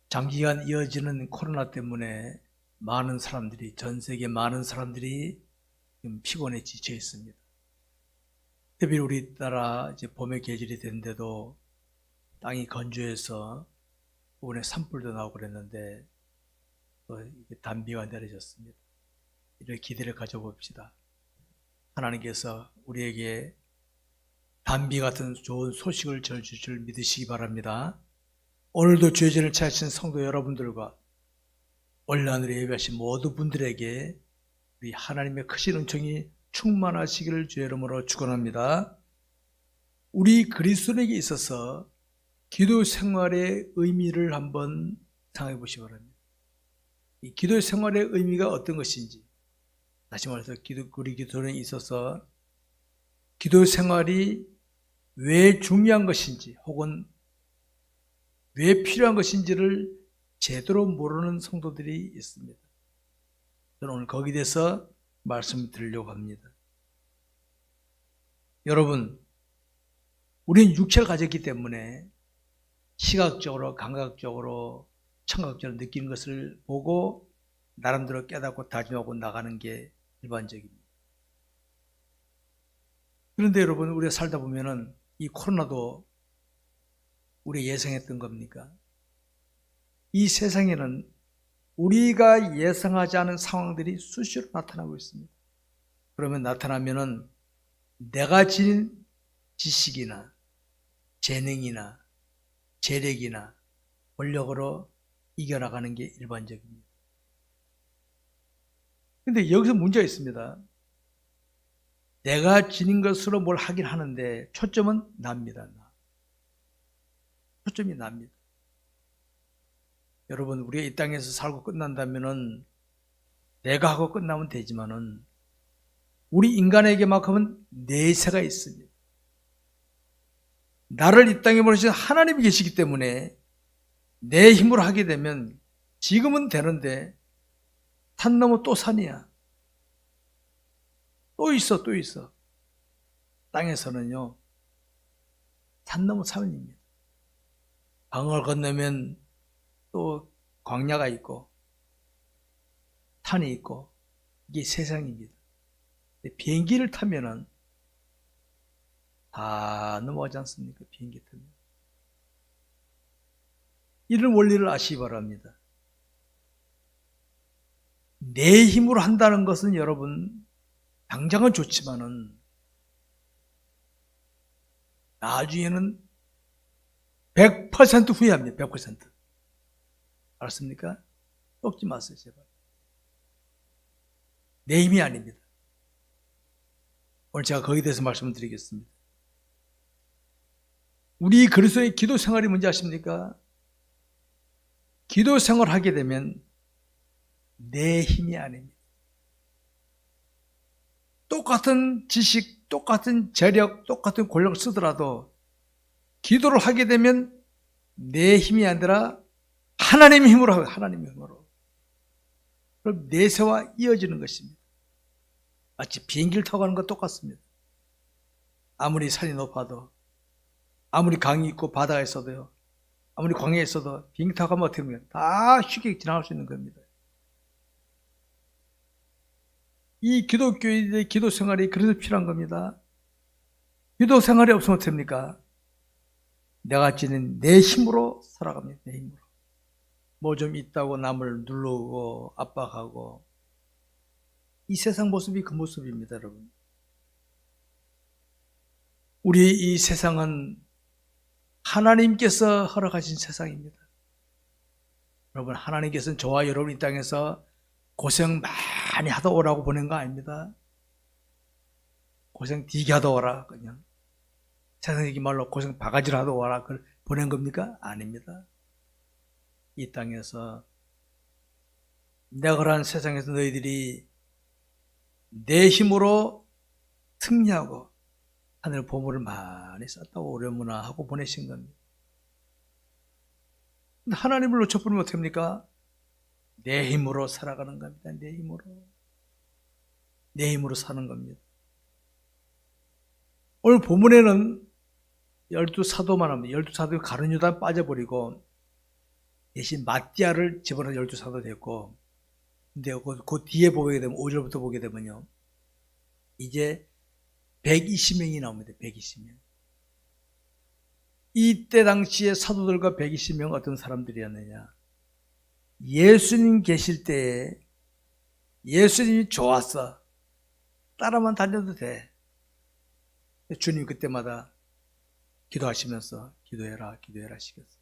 장기간 이어지는 코로나 때문에 많은 사람들이, 전 세계 많은 사람들이 지금 피곤에 지쳐 있습니다. 특히 우리나라 이제 봄의 계절이 됐는데도 땅이 건조해서 이번에 산불도 나오고 그랬는데 또 단비가 내려졌습니다. 이런 기대를 가져봅시다. 하나님께서 우리에게 단비 같은 좋은 소식을 전해주실 줄 믿으시기 바랍니다. 오늘도 주의 전을 찾으신 성도 여러분들과 온라인으로 예배하신 모든 분들에게 우리 하나님의 크신 은총이 충만하시기를 주의 이름으로 축원합니다. 우리 그리스도인에게 있어서 기도 생활의 의미를 한번 생각해 보시기 바랍니다. 이 기도 생활의 의미가 어떤 것인지, 다시 말해서 우리 기도인에 있어서 기도 생활이 왜 중요한 것인지 혹은 왜 필요한 것인지를 제대로 모르는 성도들이 있습니다. 저는 오늘 거기에 대해서 말씀을 드리려고 합니다. 여러분, 우리는 육체를 가졌기 때문에 시각적으로, 감각적으로, 청각적으로 느끼는 것을 보고 나름대로 깨닫고 다짐하고 나가는 게 일반적입니다. 그런데 여러분, 우리가 살다 보면은 이 코로나도 우리가 예상했던 겁니까? 이 세상에는 우리가 예상하지 않은 상황들이 수시로 나타나고 있습니다. 그러면 나타나면은 내가 지닌 지식이나 재능이나 재력이나 권력으로 이겨나가는 게 일반적입니다. 근데 여기서 문제가 있습니다. 내가 지닌 것으로 뭘 하긴 하는데 초점은 납니다. 초점이 납니다. 여러분, 우리가 이 땅에서 살고 끝난다면은 내가 하고 끝나면 되지만은 우리 인간에게만큼은 내세가 있습니다. 나를 이 땅에 보내신 하나님이 계시기 때문에 내 힘으로 하게 되면 지금은 되는데 산 넘어 또 산이야. 또 있어. 땅에서는요, 산 넘어 산입니다. 강을 건너면 또 광야가 있고 산이 있고 이게 세상입니다. 비행기를 타면은 다 넘어가지 않습니까? 비행기 타면. 이런 원리를 아시기 바랍니다. 내 힘으로 한다는 것은 여러분 당장은 좋지만은 나중에는 100% 후회합니다. 100%. 알았습니까? 썩지 마세요, 제발. 내 힘이 아닙니다. 오늘 제가 거기에 대해서 말씀을 드리겠습니다. 우리 그리스도의 기도 생활이 뭔지 아십니까? 기도 생활을 하게 되면 내 힘이 아닙니다. 똑같은 지식, 똑같은 재력, 똑같은 권력을 쓰더라도 기도를 하게 되면 내 힘이 아니라 하나님의 힘으로 하고 하나님의 힘으로. 그럼 내세와 이어지는 것입니다. 마치 비행기를 타고 가는 것 똑같습니다. 아무리 산이 높아도, 아무리 강이 있고 바다가 있어도요, 아무리 광야에 있어도 비행기 타고 가면 어떻게 됩니까? 다 쉽게 지나갈 수 있는 겁니다. 이 기독교인의 기도 생활이 그래서 필요한 겁니다. 기도 생활이 없으면 어떻게 됩니까? 내가 지닌 내 힘으로 살아갑니다. 내 힘으로. 뭐 좀 있다고 남을 누르고 압박하고, 이 세상 모습이 그 모습입니다, 여러분. 우리 이 세상은 하나님께서 허락하신 세상입니다. 여러분, 하나님께서는 저와 여러분 이 땅에서 고생 많이 하다 오라고 보낸 거 아닙니다. 고생 되게 하다 오라, 그냥. 세상 얘기 말로 고생 바가지로 하다 오라, 그걸 보낸 겁니까? 아닙니다. 이 땅에서 내가 그러한 세상에서 너희들이 내 힘으로 승리하고 하늘 보물을 많이 쌓다고 오려무나 하고 보내신 겁니다. 근데 하나님을 놓쳐버리면 어떡합니까? 내 힘으로 살아가는 겁니다. 내 힘으로 사는 겁니다. 오늘 본문에는 12사도만 합니다. 12사도에 가룟 유다 빠져버리고 대신 마띠아를 집어넣어 12사도 됐고, 근데 그 뒤에 보게 되면 5절부터 보게 되면요, 이제 120명이 나옵니다. 120명. 이때 당시에 사도들과 120명 어떤 사람들이었느냐? 예수님 계실 때에 예수님이 좋았어. 따라만 다녀도 돼. 주님 그때마다 기도하시면서 기도해라 하시겠어.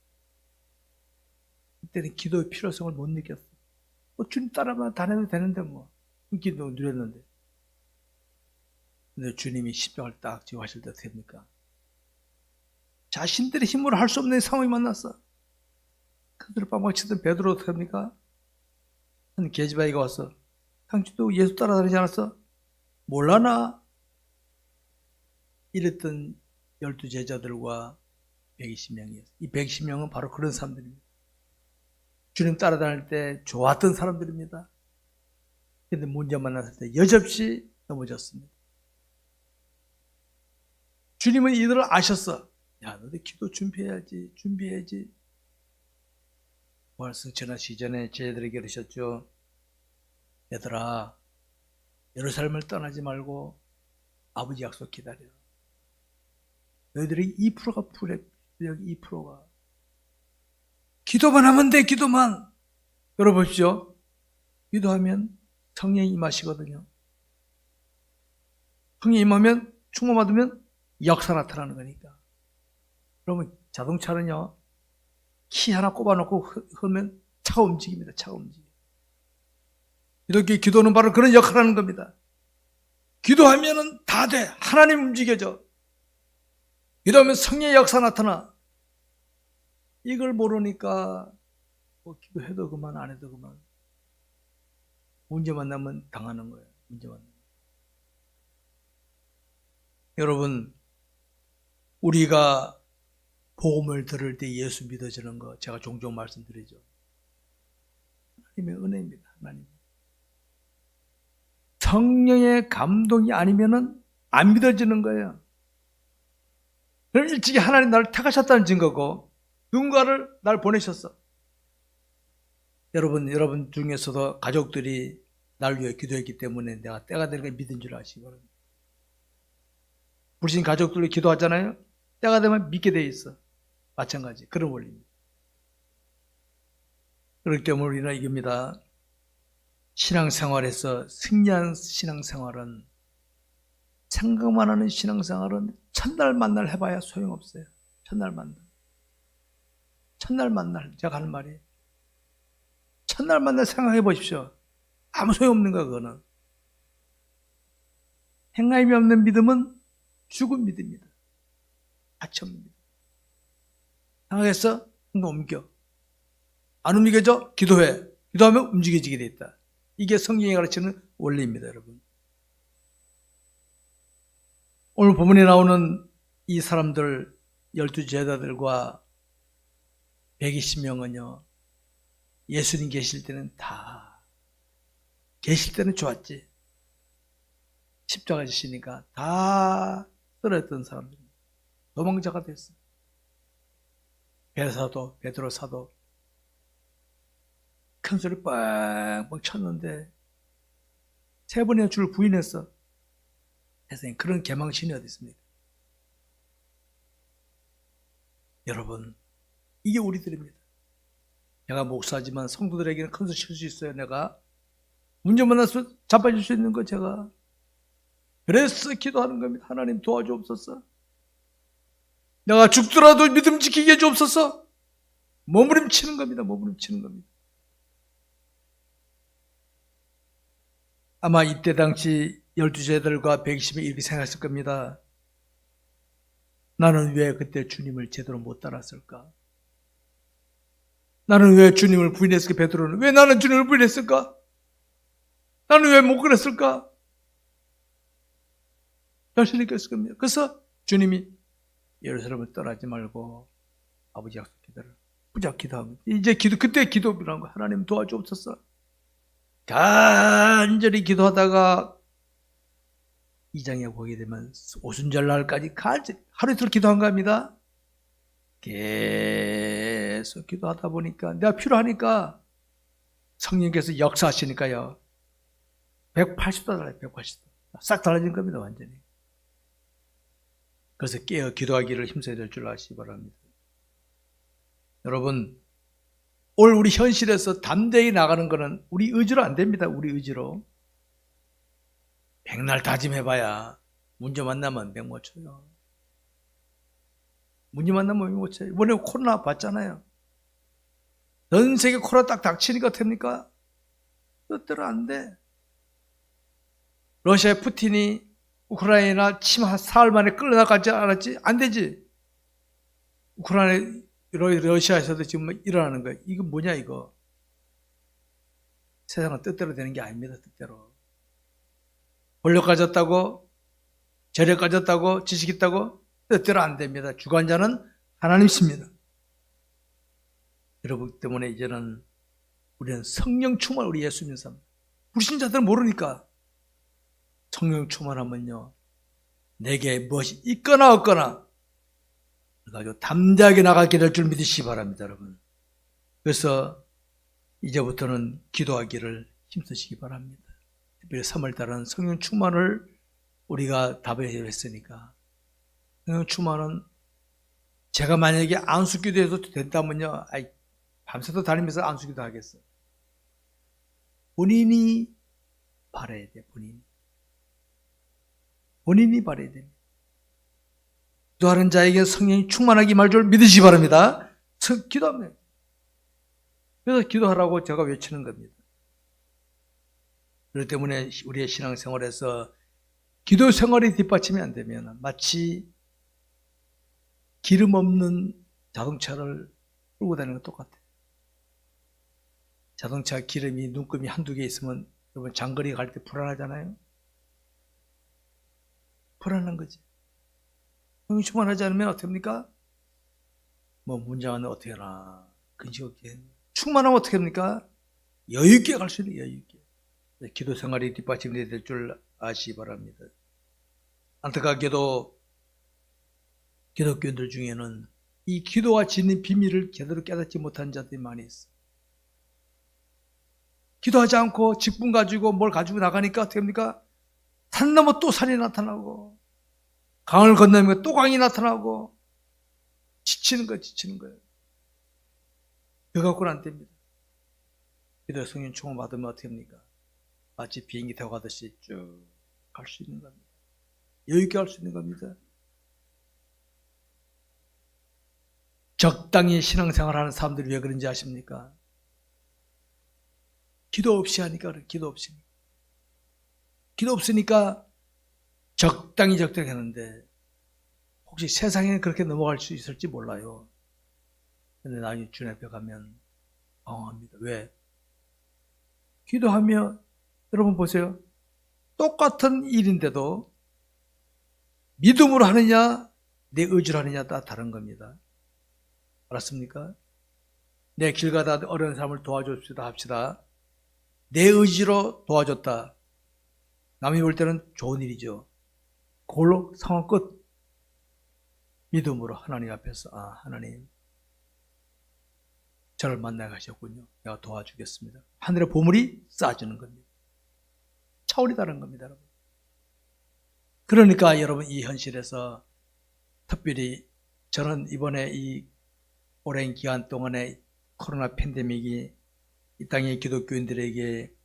그때는 기도의 필요성을 못 느꼈어. 주님 따라만 다녀도 되는데 기도 누렸는데. 근데 주님이 십자가를 딱 지고 하실 때 됩니까? 자신들의 힘으로 할 수 없는 상황이 만났어. 그들을 빠망치던 베드로 어떻게 합니까? 한 계집아이가 와서 당신도 예수 따라다니지 않았어? 몰라나? 이랬던 12제자들과 120명이었어요. 이 120명은 바로 그런 사람들입니다. 주님 따라다닐 때 좋았던 사람들입니다. 그런데 문제 만났을 때 여접시 넘어졌습니다. 주님은 이들을 아셨어. 야, 너네 기도 준비해야지. 부활성 전하시기 전에 제자들에게 그러셨죠. 얘들아, 예루살렘을 떠나지 말고 아버지 약속 기다려. 너희들이 2%가 풀에, 2%가. 기도만 하면 돼, 기도만. 열어보십시오. 기도하면 성령이 임하시거든요. 성령이 임하면, 충만받으면 역사 나타나는 거니까. 그러면 자동차는요, 키 하나 꼽아놓고 흐르면 차가 움직입니다. 차가 움직여. 이렇게 기도는 바로 그런 역할을 하는 겁니다. 기도하면은 다 돼. 하나님 움직여져. 기도하면 성령의 역사 나타나. 이걸 모르니까 기도해도 그만 안 해도 그만. 문제 만나면 당하는 거예요. 문제 만나면. 여러분, 우리가 복음을 들을 때 예수 믿어지는 거 제가 종종 말씀드리죠. 하나님의 은혜입니다. 하나님. 성령의 감동이 아니면은 안 믿어지는 거예요. 그럼 일찍이 하나님 나를 택하셨다는 증거고 누군가를 날 보내셨어. 여러분 중에서도 가족들이 날 위해 기도했기 때문에 내가 때가 되니까 믿은 줄 아시기 바랍니다. 불신 가족들이 기도하잖아요. 때가 되면 믿게 돼 있어. 마찬가지 그런 원리입니다. 그렇기 때문에 우리는 이겁니다. 신앙생활에서 승리한 신앙생활은, 생각만 하는 신앙생활은 첫날 만날 해봐야 소용없어요. 첫날 만날 제가 하는 말이에요. 첫날 만날 생각해 보십시오. 아무 소용없는 거야 그거는. 행함이 없는 믿음은 죽은 믿음입니다. 가치 없는 믿음. 생각했어? 옮겨. 안 움직여져? 기도해. 기도하면 움직여지게 돼 있다. 이게 성경이 가르치는 원리입니다, 여러분. 오늘 본문에 나오는 이 사람들 12제자들과 120명은요. 예수님 계실 때는 계실 때는 좋았지. 십자가 지시니까 다 떨어졌던 사람들입니다. 도망자가 됐어. 베드로 사도 큰 소리 뻥뻥 쳤는데 3번이나 주를 부인했어. 세상에 그런 개망신이 어디 있습니까? 여러분, 이게 우리들입니다. 내가 목사지만 성도들에게는 큰 소리 칠 수 있어요. 내가 문제 만나서 자빠질 수 있는 거 제가. 그래서 기도하는 겁니다. 하나님 도와주옵소서. 내가 죽더라도 믿음 지키게 해주옵소서. 몸부림치는 겁니다. 몸부림치는 겁니다. 아마 이때 당시 12제자들과 120명이 이렇게 생각했을 겁니다. 나는 왜 그때 주님을 제대로 못 따랐을까? 나는 왜 주님을 부인했을까? 베드로는 왜 나는 주님을 부인했을까? 나는 왜 못 그랬을까? 자신 있겠을 겁니다. 그래서 주님이 예루살렘을 떠나지 말고 아버지 약속 기도를 부작 기도하면 이제 그때 기도라는 거. 하나님 도와주옵소서. 간절히 기도하다가 2장에 보게 되면 오순절 날까지 하루 이틀 기도한 겁니다. 계속 계속 기도하다 보니까 내가 필요하니까 성령께서 역사하시니까요. 180도 달라요. 180도. 싹 달라진 겁니다. 완전히. 그래서 깨어 기도하기를 힘써야 될 줄 아시기 바랍니다. 여러분, 오늘 우리 현실에서 담대히 나가는 것은 우리 의지로 안 됩니다. 우리 의지로. 백날 다짐해봐야 문제 만나면 맹 못 쳐요. 문제 만나면 맹 못 쳐요. 이번에 코로나 봤잖아요. 전 세계 코로나 딱 닥치니까 됩니까? 뜻대로 안 돼. 러시아의 푸틴이 우크라이나 침하 사흘 만에 끌려나가지 않았지? 안 되지. 러시아에서도 지금 일어나는 거예요. 이거 뭐냐 이거. 세상은 뜻대로 되는 게 아닙니다. 뜻대로. 권력 가졌다고, 재력 가졌다고, 지식 있다고 뜻대로 안 됩니다. 주관자는 하나님이십니다. 여러분 때문에 이제는 우리는 성령 충만, 우리 예수 믿는 사람. 불신자들은 모르니까 성령 충만하면요, 내게 무엇이 있거나 없거나 그래가지고 담대하게 나가게 될 줄 믿으시기 바랍니다, 여러분. 그래서 이제부터는 기도하기를 힘쓰시기 바랍니다. 특별히 3월달은 성령 충만을 우리가 답을 했으니까, 성령 충만은 제가 만약에 안수기도해도 된다면요, 밤새도 다니면서 안수기도 하겠어. 본인이 바라야 돼. 본인이 바라야 돼. 기도하는 자에게 성령이 충만하게 임할 줄 믿으시기 바랍니다. 기도하면. 그래서 기도하라고 제가 외치는 겁니다. 그렇기 때문에 우리의 신앙생활에서 기도 생활이 뒷받침이 안 되면 마치 기름 없는 자동차를 끌고 다니는 것 똑같아요. 자동차 기름이 눈금이 한두 개 있으면 여러분 장거리 갈 때 불안하잖아요. 불안한 거지. 성령 충만하지 않으면 어떻게 합니까? 뭐 문제가 어떻게 하나 근심 없게. 충만하면 어떻게 합니까? 여유 있게 갈 수 있는, 여유 있게. 기도 생활이 뒷받침이 될 줄 아시기 바랍니다. 안타깝게도 기독교인들 중에는 이 기도가 지닌 비밀을 제대로 깨닫지 못한 자들이 많이 있어요. 기도하지 않고 직분 가지고 뭘 가지고 나가니까 어떻게 합니까? 산 넘어 또 산이 나타나고, 강을 건너면 또 강이 나타나고, 지치는 거예요. 그거 갖고는 안 됩니다. 기도 성령 충만 받으면 어떻게 합니까? 마치 비행기 타고 가듯이 쭉 갈 수 있는 겁니다. 여유 있게 갈 수 있는 겁니다. 적당히 신앙생활 하는 사람들이 왜 그런지 아십니까? 기도 없이 하니까 그래. 기도 없으니까 적당히 하는데 혹시 세상에는 그렇게 넘어갈 수 있을지 몰라요. 근데 나중에 주님 앞에 가면 당황합니다. 왜? 기도하며 여러분 보세요. 똑같은 일인데도 믿음으로 하느냐 내 의지로 하느냐 다 다른 겁니다. 알았습니까? 내 길 가다 어려운 사람을 도와줍시다 합시다. 내 의지로 도와줬다. 남이 볼 때는 좋은 일이죠. 그걸로 상황 끝. 믿음으로 하나님 앞에서 하나님 저를 만나게 하셨군요. 내가 도와주겠습니다. 하늘의 보물이 쌓아주는 겁니다. 차원이 다른 겁니다, 여러분. 그러니까 여러분 이 현실에서 특별히 저는 이번에 이 오랜 기간 동안에 코로나 팬데믹이 이 땅의 기독교인들에게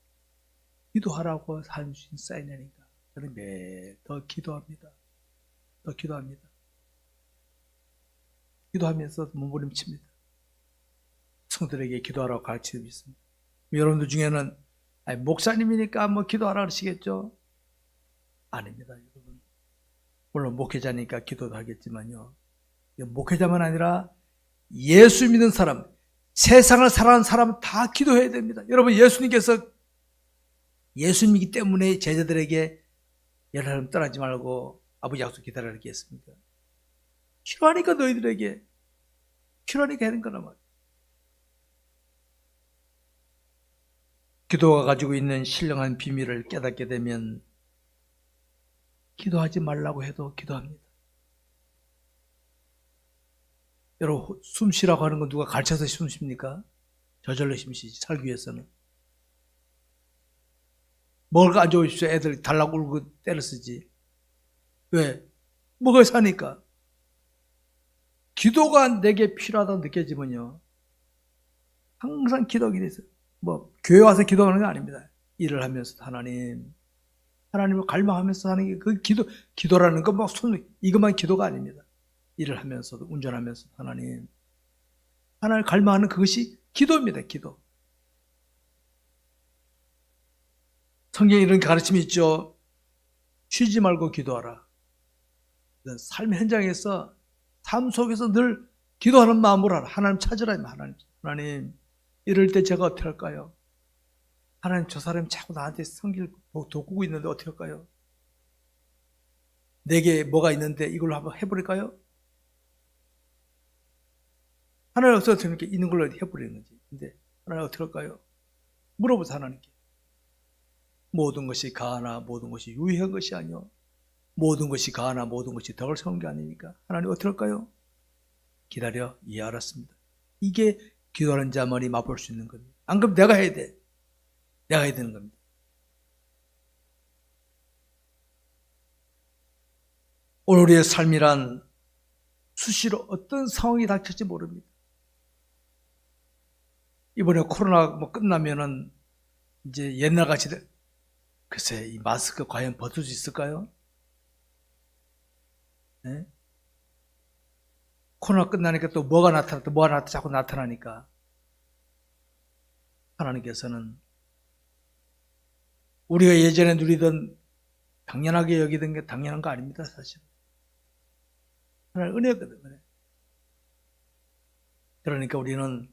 기도하라고 한 사인이니까 저는 매일 더 기도합니다. 기도하면서 몸부림칩니다. 성도들에게 기도하라고 가르치고 있습니다. 여러분들 중에는 목사님이니까 뭐 기도하라 그러시겠죠? 아닙니다, 여러분. 물론 목회자니까 기도도 하겠지만요. 목회자만 아니라 예수 믿는 사람, 세상을 살아가는 사람은 다 기도해야 됩니다. 여러분 예수님께서 예수님이기 때문에 제자들에게 예루살렘 떠나지 말고 아버지 약속 기다리라 했습니까? 필요하니까 너희들에게 필요하니까 하는 거란 말이에요. 기도가 가지고 있는 신령한 비밀을 깨닫게 되면 기도하지 말라고 해도 기도합니다. 여러분, 숨 쉬라고 하는 건 누가 가르쳐서 숨 쉽니까? 저절로 숨 쉬지, 살기 위해서는. 먹을 거 안 좋으십시오. 애들 달라고 울고 때려 쓰지. 왜? 먹어야 사니까. 기도가 내게 필요하다고 느껴지면요, 항상 기도하게 돼서, 교회 와서 기도하는 게 아닙니다. 일을 하면서 하나님을 갈망하면서 하는 게 그 기도라는 건 이것만 기도가 아닙니다. 일을 하면서도, 운전하면서 하나님을 갈망하는 그것이 기도입니다, 기도. 성경에 이런 가르침이 있죠. 쉬지 말고 기도하라. 삶의 현장에서, 삶 속에서 늘 기도하는 마음으로 하라. 하나님 찾으라. 하나님, 이럴 때 제가 어떻게 할까요? 하나님, 저 사람이 자꾸 나한테 성길 도구고 있는데 어떻게 할까요? 내게 뭐가 있는데 이걸로 한번 해버릴까요? 하나님 어떻게 됩니까? 있는 걸로 해버리는 거지. 근데 하나님 어떻게 할까요? 물어보세요, 하나님께. 모든 것이 가하나 모든 것이 유익한 것이 아니요, 모든 것이 가하나 모든 것이 덕을 세우는 게 아니니까 하나님 어떻게 할까요? 기다려. 예, 알았습니다. 이게 기도하는 자만이 맛볼 수 있는 겁니다. 안 그러면 내가 해야 돼. 내가 해야 되는 겁니다. 오늘 우리의 삶이란 수시로 어떤 상황이 닥칠지 모릅니다. 이번에 코로나 끝나면은 이제 옛날같이, 글쎄, 이 마스크 과연 벗을 수 있을까요? 네? 코로나 끝나니까 또 뭐가 자꾸 나타나니까 하나님께서는 우리가 예전에 누리던, 당연하게 여기던 게 당연한 거 아닙니다, 사실. 하나님 은혜거든요. 그러니까 우리는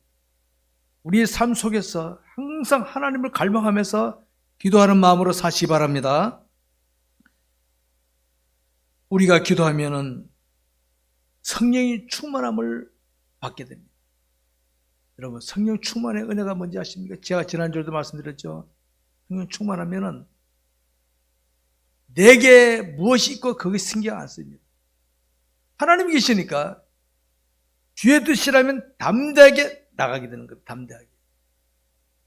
우리의 삶 속에서 항상 하나님을 갈망하면서 기도하는 마음으로 사시기 바랍니다. 우리가 기도하면은 성령이 충만함을 받게 됩니다. 여러분, 성령 충만의 은혜가 뭔지 아십니까? 제가 지난주에도 말씀드렸죠. 성령 충만하면은 내게 무엇이 있고 그게 신경 안 씁니다. 하나님이 계시니까 주의 뜻이라면 담대하게 나가게 되는 겁니다. 담대하게.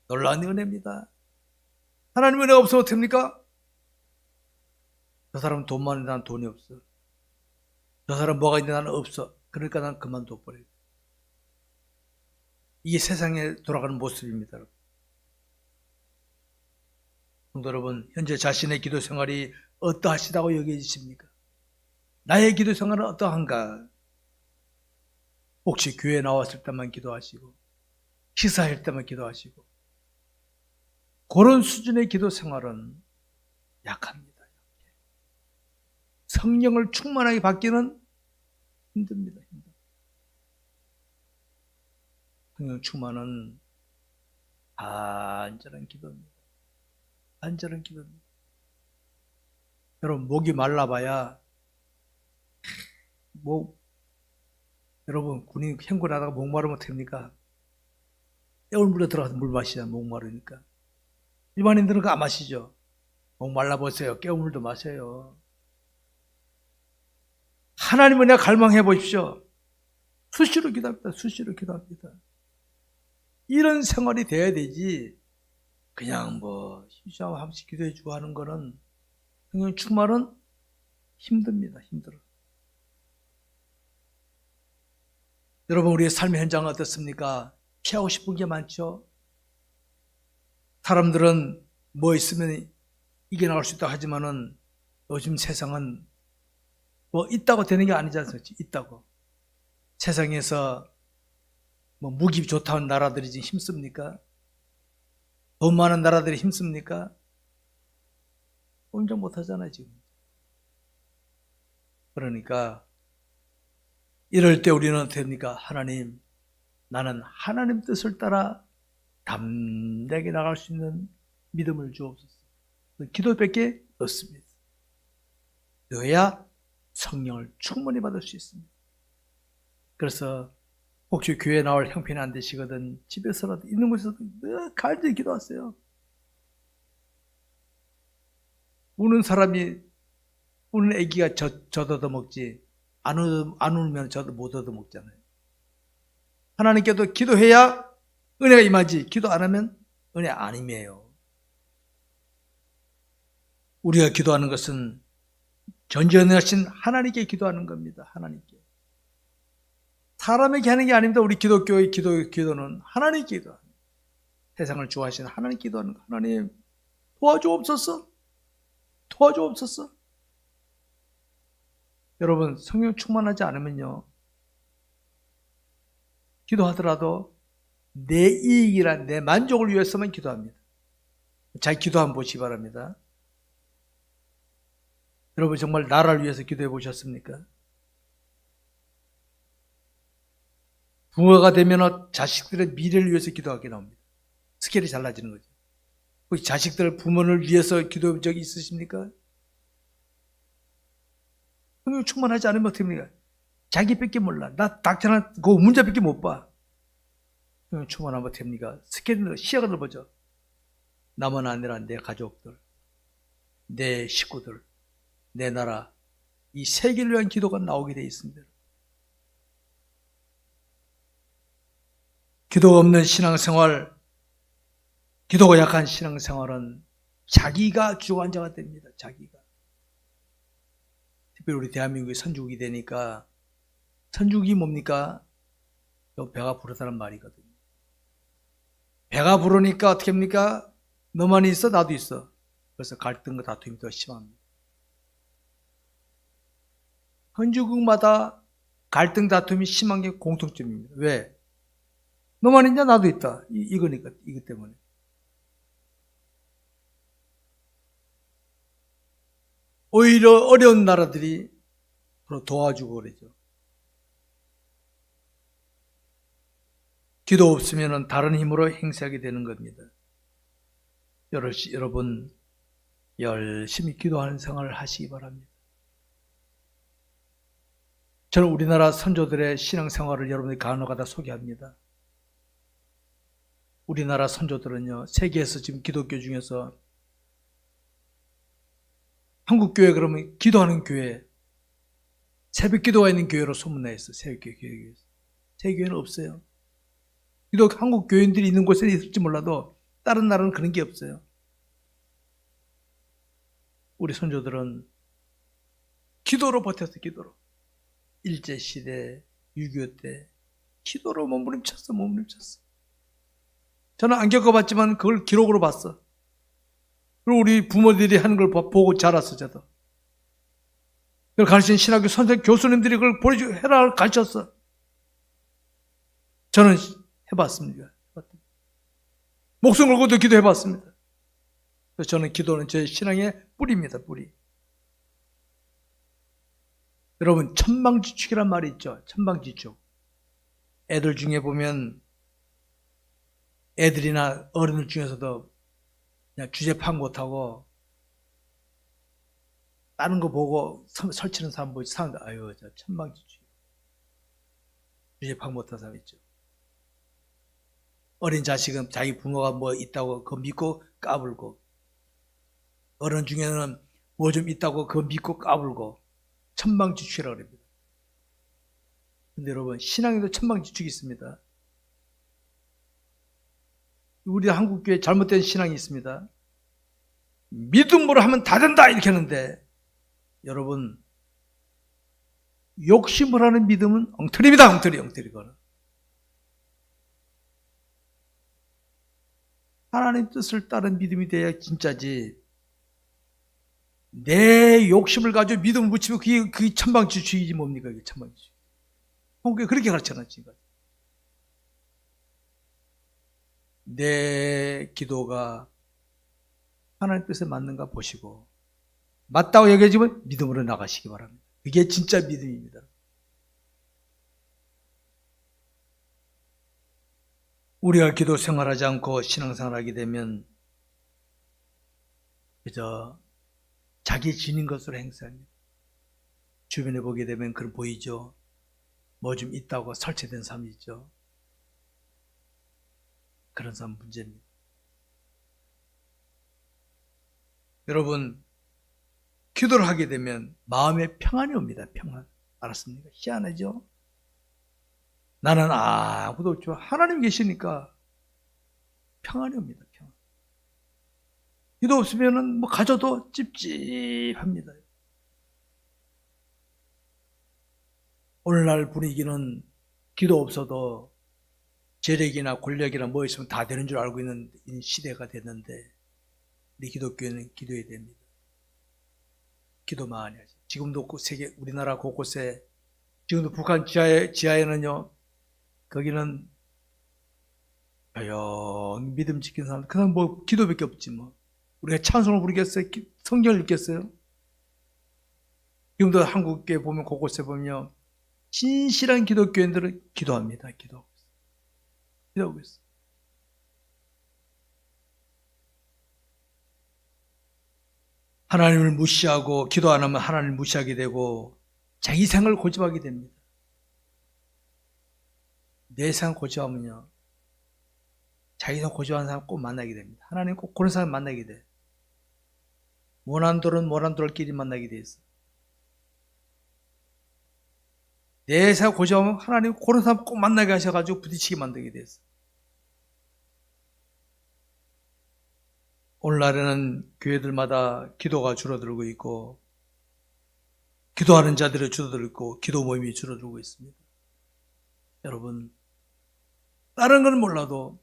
놀라운 은혜입니다. 하나님의 은혜가 없으면 어떻게 됩니까? 저 사람은 돈 많은데 난 돈이 없어. 저 사람 뭐가 있는데 나는 없어. 그러니까 난 그만둬버려. 이게 세상에 돌아가는 모습입니다. 성도 여러분, 현재 자신의 기도 생활이 어떠하시다고 여겨지십니까? 나의 기도 생활은 어떠한가? 혹시 교회 나왔을 때만 기도하시고 식사할 때만 기도하시고 그런 수준의 기도 생활은 약합니다. 성령을 충만하게 받기는 힘듭니다. 성령 충만은 안전한 기도입니다. 안전한 기도입니다. 여러분, 목이 말라봐야, 여러분, 군인 행군하다가 목마르면 어떻게 합니까? 애울물에 들어가서 물 마시잖아, 목마르니까. 일반인들은 그거 안 마시죠. 목말라 보세요. 깨우물도 마셔요. 하나님을 내가 갈망해 보십시오. 수시로 기도합니다. 수시로 기도합니다. 이런 생활이 돼야 되지, 그냥 시시하고 한 번씩 기도해 주고 하는 거는, 성령 충만은 힘듭니다. 힘들어. 여러분, 우리의 삶의 현장은 어떻습니까? 피하고 싶은 게 많죠? 사람들은 뭐 있으면 이겨나갈 수 있다고 하지만은 요즘 세상은 뭐 있다고 되는 게 아니지 않습니까? 있다고. 세상에서 무기 좋다는 나라들이 지금 힘씁니까? 돈 많은 나라들이 힘씁니까? 인정 못하잖아요, 지금. 그러니까 이럴 때 우리는 어떻게 됩니까? 하나님, 나는 하나님 뜻을 따라 담대하게 나갈 수 있는 믿음을 주옵소서. 기도밖에 없습니다. 넣어야 성령을 충분히 받을 수 있습니다. 그래서 혹시 교회 나올 형편이 안 되시거든 집에서라도 있는 곳에서도 늘 간절히 기도하세요. 우는 사람이, 우는 애기가 젖 얻어먹지, 안 울면 저도 못 얻어먹잖아요. 하나님께도 기도해야 은혜가 임하지, 기도 안 하면 은혜 안 임해요. 우리가 기도하는 것은 전지전능하신 하나님께 기도하는 겁니다. 하나님께. 사람에게 하는 게 아닙니다. 우리 기독교의 기도는 하나님께 기도합니다. 세상을 좋아하시는 하나님 기도하는 거. 하나님 도와주옵소서. 도와주옵소서. 여러분, 성령 충만하지 않으면요, 기도하더라도 내 이익이라 내 만족을 위해서만 기도합니다. 잘 기도 한번 보시기 바랍니다. 여러분 정말 나라를 위해서 기도해 보셨습니까? 부모가 되면 자식들의 미래를 위해서 기도하게 나옵니다. 스케일이 달라지는 거죠. 혹시 자식들 부모를 위해서 기도해 본 적이 있으십니까? 성령 충만하지 않으면 어떻게 합니까? 자기밖에 몰라. 나 닥쳐나 그 문제밖에 못 봐. 성령 충만하면 어떻게 합니까? 스케일이 시야가 넓어져. 나만 아니라 내 가족들, 내 식구들, 내 나라, 이 세계를 위한 기도가 나오게 되어 있습니다. 기도가 없는 신앙생활, 기도가 약한 신앙생활은 자기가 주관자가 됩니다. 자기가. 특별히 우리 대한민국이 선주국이 되니까, 선주국이 뭡니까? 배가 부르다는 말이거든요. 배가 부르니까 어떻게 합니까? 너만 있어, 나도 있어. 그래서 갈등과 다툼이 더 심합니다. 선주국마다 갈등 다툼이 심한 게 공통점입니다. 왜? 너만 있냐, 나도 있다. 이거니까, 이것 때문에. 오히려 어려운 나라들이 서로 도와주고 그러죠. 기도 없으면 다른 힘으로 행세하게 되는 겁니다. 여러분, 열심히 기도하는 생활을 하시기 바랍니다. 저는 우리나라 선조들의 신앙생활을 여러분들이 간혹가다 소개합니다. 우리나라 선조들은요, 세계에서 지금 기독교 중에서 한국교회 그러면 기도하는 교회, 새벽 기도가 있는 교회로 소문나 있어요. 새벽교회에서. 세계교회는 없어요. 비록 한국 교인들이 있는 곳에 있을지 몰라도 다른 나라는 그런 게 없어요. 우리 선조들은 기도로 버텼어, 기도로. 일제시대, 6.25 때 기도로 몸부림쳤어. 저는 안 겪어봤지만 그걸 기록으로 봤어. 그리고 우리 부모들이 하는 걸 보고 자랐어, 저도. 그걸 가르친 신학교 선생 교수님들이 그걸 해라 가르쳤어. 저는 해봤습니다. 목숨 걸고도 기도해봤습니다. 그래서 저는 기도는 제 신앙의 뿌리입니다, 뿌리. 여러분, 천방지축이란 말이 있죠. 천방지축. 애들 중에 보면 애들이나 어른들 중에서도 그냥 주제 파악 못하고 다른 거 보고 설치는 사람 보지. 사람들, 아유, 저 천방지축. 주제 파악 못한 사람 있죠. 어린 자식은 자기 부모가 뭐 있다고 그거 믿고 까불고, 어른 중에는 뭐 좀 있다고 그거 믿고 까불고, 천방지축이라고 합니다. 근데 여러분, 신앙에도 천방지축이 있습니다. 우리 한국교회 잘못된 신앙이 있습니다. 믿음으로 하면 다 된다 이렇게 하는데, 여러분, 욕심을 하는 믿음은 엉터리입니다. 엉터리거나. 하나님 뜻을 따른 믿음이 돼야 진짜지. 내 욕심을 가지고 믿음을 붙이면 그게 천방지축이지 뭡니까? 그게 천방지축. 한국에 그렇게 가르쳐놨지. 내 기도가 하나님 뜻에 맞는가 보시고 맞다고 여겨지면 믿음으로 나가시기 바랍니다. 그게 진짜 믿음입니다. 우리가 기도 생활하지 않고 신앙생활하게 되면 그저 자기 지닌 것으로 행사합니다. 주변에 보게 되면 그런 보이죠. 뭐 좀 있다고 설치된 사람이 있죠. 그런 사람 문제입니다. 여러분, 기도를 하게 되면 마음에 평안이 옵니다. 평안. 알았습니까? 희한하죠? 나는 아무도 없지만 하나님 계시니까 평안이 옵니다. 평안. 기도 없으면은 뭐 가져도 찝찝합니다. 오늘날 분위기는 기도 없어도 재력이나 권력이나 뭐 있으면 다 되는 줄 알고 있는 시대가 됐는데 우리 기독교는 기도해야 됩니다. 기도 많이 하죠. 지금도 세계 우리나라 곳곳에 지금도 북한 지하에는요 거기는 조용 믿음 지키는 사람 그냥 뭐 기도밖에 없지 뭐 우리가 찬송을 부르겠어요? 성경을 읽겠어요? 지금도 한국에 보면 곳곳에 보면 진실한 기독교인들은 기도합니다. 기도하고 있어요. 하나님을 무시하고 기도 안 하면 하나님을 무시하게 되고 자기 생을 고집하게 됩니다. 내 생 고집하면요 자기 생 고집하는 사람 꼭 만나게 됩니다. 하나님 꼭 그런 사람 만나게 돼. 모난돌은 모난돌끼리 만나게 돼 있어. 내 생 고집하면 하나님 그런 사람 꼭 만나게 하셔가지고 부딪히게 만들게 돼 있어. 오늘날에는 교회들마다 기도가 줄어들고 있고 기도하는 자들이 줄어들고 있고 기도 모임이 줄어들고 있습니다. 여러분 다른 건 몰라도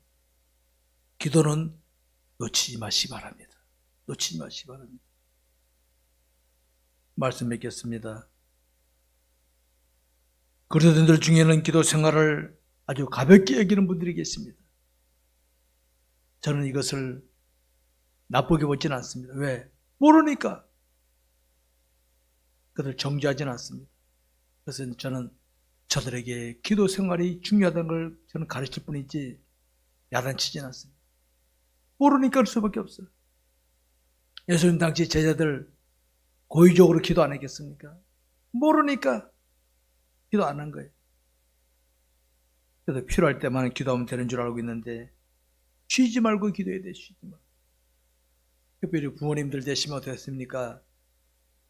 기도는 놓치지 마시기 바랍니다. 놓치지 마시기 바랍니다. 말씀 맺겠습니다. 그리스도인들 중에는 기도 생활을 아주 가볍게 여기는 분들이 계십니다. 저는 이것을 나쁘게 보지는 않습니다. 왜? 모르니까. 그들 정죄하지는 않습니다. 그래서 저는 저들에게 기도 생활이 중요하다는 걸 저는 가르칠 뿐이지 야단치지는 않습니다. 모르니까 그럴 수밖에 없어요. 예수님 당시 제자들 고의적으로 기도 안 했겠습니까? 모르니까 기도 안 한 거예요. 그래서 필요할 때만 기도하면 되는 줄 알고 있는데 쉬지 말고 기도해야 돼. 쉬지 말고. 특별히 부모님들 되시면 어떻습니까?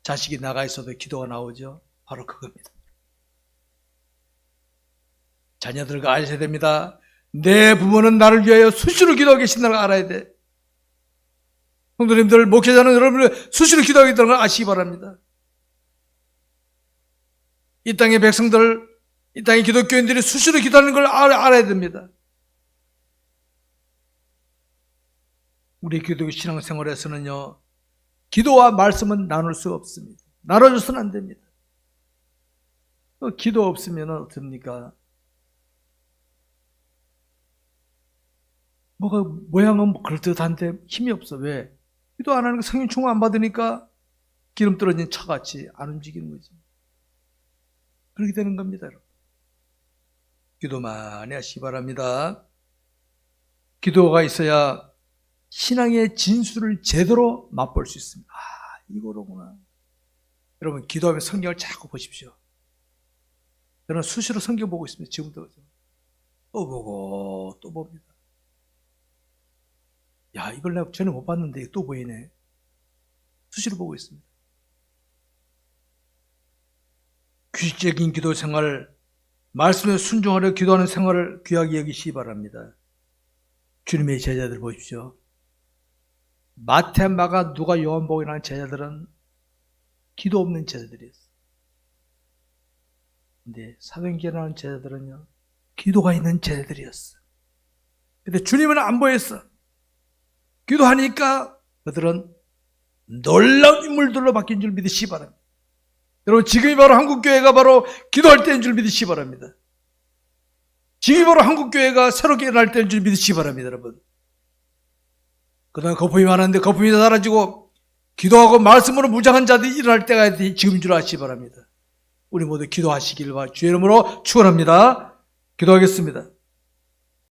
자식이 나가 있어도 기도가 나오죠. 바로 그겁니다. 자녀들과 아셔야 됩니다. 내 부모는 나를 위하여 수시로 기도하고 계신다는 걸 알아야 돼. 성도님들, 목회자는 여러분을 수시로 기도하고 있다는 걸 아시기 바랍니다. 이 땅의 백성들, 이 땅의 기독교인들이 수시로 기도하는 걸 알아야 됩니다. 우리 기독교 신앙생활에서는요, 기도와 말씀은 나눌 수 없습니다. 나눠줘서는 안 됩니다. 기도 없으면 어떻습니까? 뭐가 모양은 그럴듯한데 힘이 없어. 왜? 기도 안 하는 거 성령 충만 안 받으니까 기름 떨어진 차같이 안 움직이는 거지. 그렇게 되는 겁니다, 여러분. 기도 많이 하시기 바랍니다. 기도가 있어야 신앙의 진수를 제대로 맛볼 수 있습니다. 아, 이거로구나. 여러분, 기도하면 성경을 자꾸 보십시오. 저는 수시로 성경 보고 있습니다. 지금도 또 보고 또 봅니다. 야, 이걸 내가 전에 못 봤는데 또 보이네. 수시로 보고 있습니다. 규칙적인 기도 생활, 말씀에 순종하려 기도하는 생활을 귀하게 여기시기 바랍니다. 주님의 제자들 보십시오. 마태, 마가, 누가, 요한복음이라는 제자들은 기도 없는 제자들이었어요. 근데 사도행전이라는 제자들은요, 기도가 있는 제자들이었어요. 근데 주님은 안 보였어. 기도하니까 그들은 놀라운 인물들로 바뀐 줄 믿으시기 바랍니다. 여러분, 지금이 바로 한국교회가 바로 기도할 때인 줄 믿으시기 바랍니다. 지금이 바로 한국교회가 새롭게 일어날 때인 줄 믿으시기 바랍니다, 여러분. 그동안 거품이 많았는데 거품이 다 사라지고 기도하고 말씀으로 무장한 자들이 일어날 때가 지금인 줄 아시기 바랍니다. 우리 모두 기도하시길 주의 이름으로 축원합니다. 기도하겠습니다.